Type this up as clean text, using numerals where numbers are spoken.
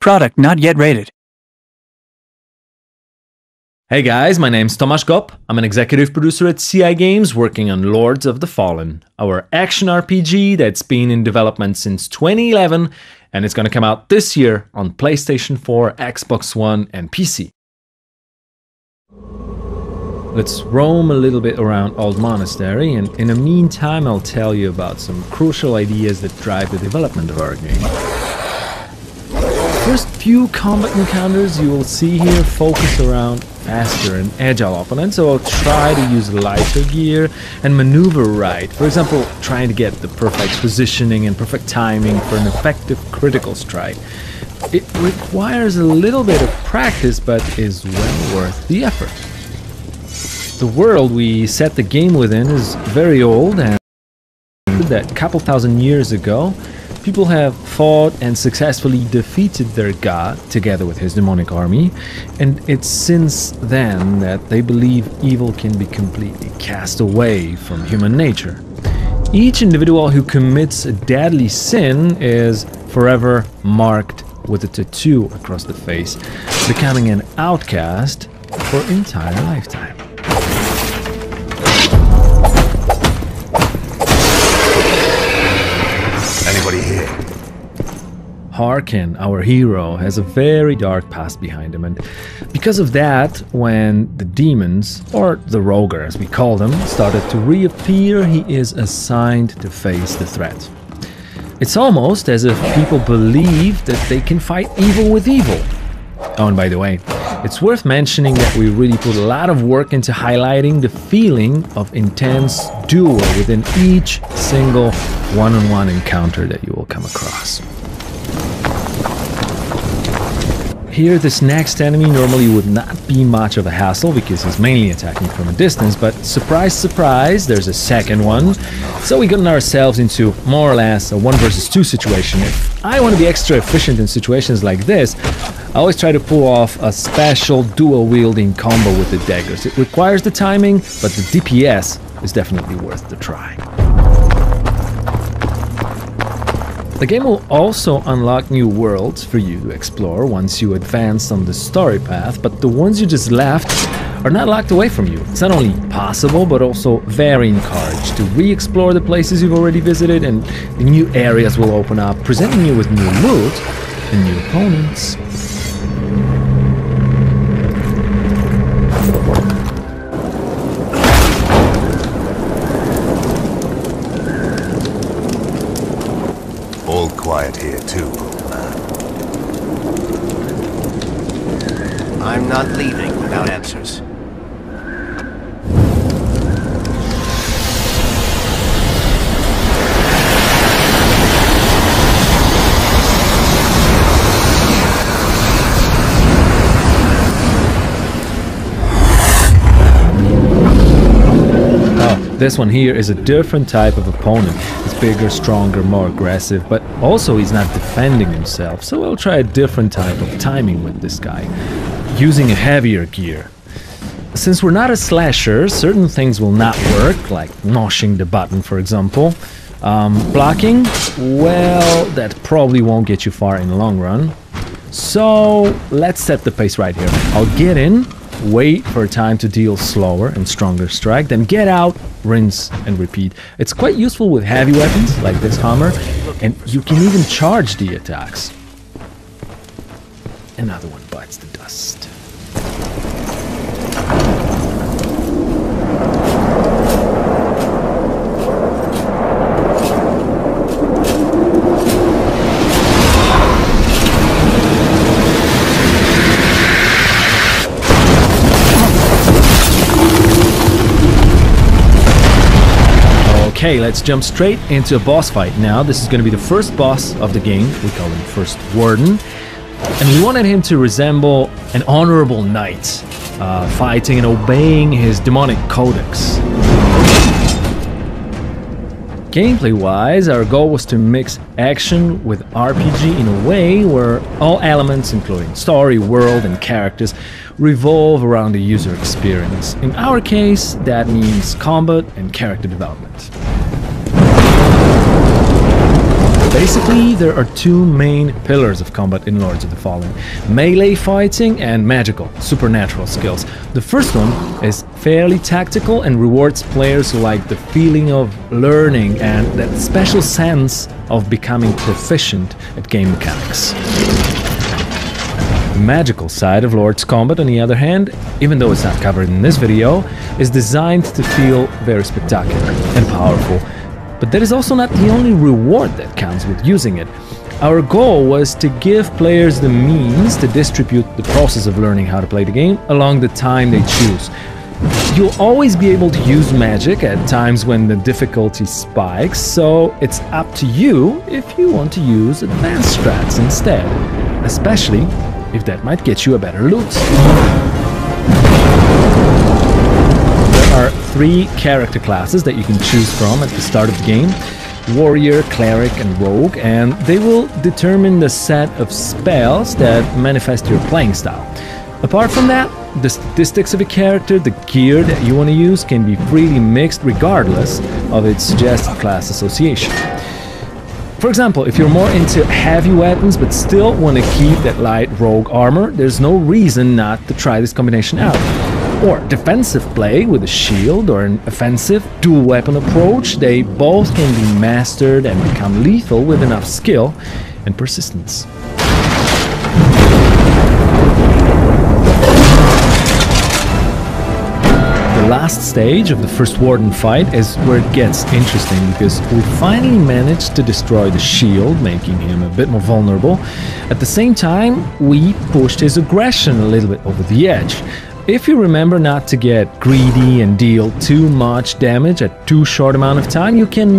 Product not yet rated. Hey guys, my name's Tomasz Gop. I'm an executive producer at CI Games working on Lords of the Fallen, our action RPG that's been in development since 2011 and it's gonna come out this year on PlayStation 4, Xbox One and PC. Let's roam a little bit around Old Monastery, and in the meantime I'll tell you about some crucial ideas that drive the development of our game. First few combat encounters you will see here focus around faster and agile opponents, so I'll try to use lighter gear and maneuver right. For example, trying to get the perfect positioning and perfect timing for an effective critical strike. It requires a little bit of practice, but is well worth the effort. The world we set the game within is very old, and that couple thousand years ago, people have fought and successfully defeated their god together with his demonic army, and it's since then that they believe evil can be completely cast away from human nature. Each individual who commits a deadly sin is forever marked with a tattoo across the face, becoming an outcast for an entire lifetime. Anybody here? Harkin, our hero, has a very dark past behind him, and because of that, when the demons, or the Roger as we call them, started to reappear, he is assigned to face the threat. It's almost as if people believe that they can fight evil with evil. Oh, and by the way, it's worth mentioning that we really put a lot of work into highlighting the feeling of intense duel within each single one-on-one encounter that you will come across. Here, this next enemy normally would not be much of a hassle because he's mainly attacking from a distance, but surprise, surprise, there's a second one. So we gotten ourselves into more or less a 1 versus 2 situation. If I want to be extra efficient in situations like this, I always try to pull off a special dual-wielding combo with the daggers. It requires the timing, but the DPS is definitely worth the try. The game will also unlock new worlds for you to explore once you advance on the story path, but the ones you just left are not locked away from you. It's not only possible, but also very encouraged to re-explore the places you've already visited, and the new areas will open up, presenting you with new loot and new opponents. All quiet here too, old man. I'm not leaving without answers. This one here is a different type of opponent. He's bigger, stronger, more aggressive, but also he's not defending himself, so we'll try a different type of timing with this guy, using a heavier gear. Since we're not a slasher, certain things will not work, like mashing the button, for example. Blocking, well, that probably won't get you far in the long run. So let's set the pace right here. I'll get in, wait for time to deal slower and stronger strike, then get out, rinse and repeat. It's quite useful with heavy weapons like this hammer, and you can even charge the attacks. Another one bites the dust. Okay, let's jump straight into a boss fight now. This is going to be the first boss of the game. We call him First Warden. And we wanted him to resemble an honorable knight, fighting and obeying his demonic codex. Gameplay-wise, our goal was to mix action with RPG in a way where all elements, including story, world, and characters, revolve around the user experience. In our case, that means combat and character development. Basically, there are two main pillars of combat in Lords of the Fallen: melee fighting and magical, supernatural skills. The first one is fairly tactical and rewards players who like the feeling of learning and that special sense of becoming proficient at game mechanics. The magical side of Lord's Combat, on the other hand, even though it's not covered in this video, is designed to feel very spectacular and powerful. But that is also not the only reward that comes with using it. Our goal was to give players the means to distribute the process of learning how to play the game along the time they choose. You'll always be able to use magic at times when the difficulty spikes, so it's up to you if you want to use advanced strats instead, especially if that might get you a better loot. There are 3 character classes that you can choose from at the start of the game: Warrior, Cleric and Rogue, and they will determine the set of spells that manifest your playing style. Apart from that, the statistics of a character, the gear that you want to use, can be freely mixed regardless of its suggested class association. For example, if you're more into heavy weapons but still want to keep that light rogue armor, there's no reason not to try this combination out. Or defensive play with a shield or an offensive dual weapon approach, they both can be mastered and become lethal with enough skill and persistence. The last stage of the first Warden fight is where it gets interesting, because we finally managed to destroy the shield, making him a bit more vulnerable. At the same time, we pushed his aggression a little bit over the edge. If you remember not to get greedy and deal too much damage at too short amount of time, you can